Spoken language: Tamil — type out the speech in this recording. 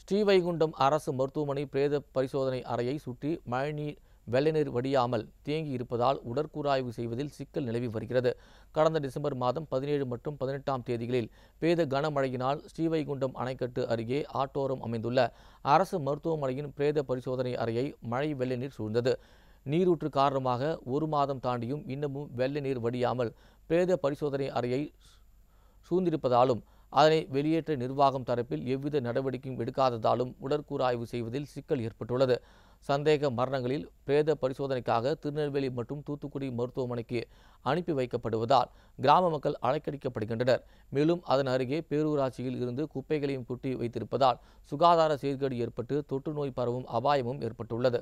ஸ்ரீவைகுண்டம் அரசு மருத்துவமனை பிரேத பரிசோதனை அறையை சுற்றி மழைநீர் வெள்ளநீர் வடியாமல் தேங்கி இருப்பதால் உடற்கூறாய்வு செய்வதில் சிக்கல் நிலவி வருகிறது. கடந்த டிசம்பர் மாதம் 17 மற்றும் 18ஆம் தேதிகளில் பெய்த கனமழையினால் ஸ்ரீவைகுண்டம் அணைக்கட்டு அருகே ஆட்டோரம் அமைந்துள்ள அரசு மருத்துவமனையின் பிரேத பரிசோதனை அறையை மழை வெள்ளநீர் சூழ்ந்தது. நீரூற்று காரணமாக ஒரு மாதம் தாண்டியும் இன்னமும் வெள்ள நீர் வடியாமல் பிரேத பரிசோதனை அறையை சூழ்ந்திருப்பதாலும் அதனை வெளியேற்ற நிர்வாகம் தரப்பில் எவ்வித நடவடிக்கையும் எடுக்காததாலும் உடற்கூறாய்வு செய்வதில் சிக்கல் ஏற்பட்டுள்ளது. சந்தேக மரணங்களில் பிரேத பரிசோதனைக்காக திருநெல்வேலி மற்றும் தூத்துக்குடி மருத்துவமனைக்கு அனுப்பி வைக்கப்படுவதால் கிராம மக்கள் அலைக்கழிக்கப்படுகின்றனர். மேலும் அதன் அருகே பேரூராட்சியில் இருந்து குப்பைகளையும் கொட்டி வைத்திருப்பதால் சுகாதார சீர்கேடு ஏற்பட்டு தொற்று நோய் பரவும் அபாயமும் ஏற்பட்டுள்ளது.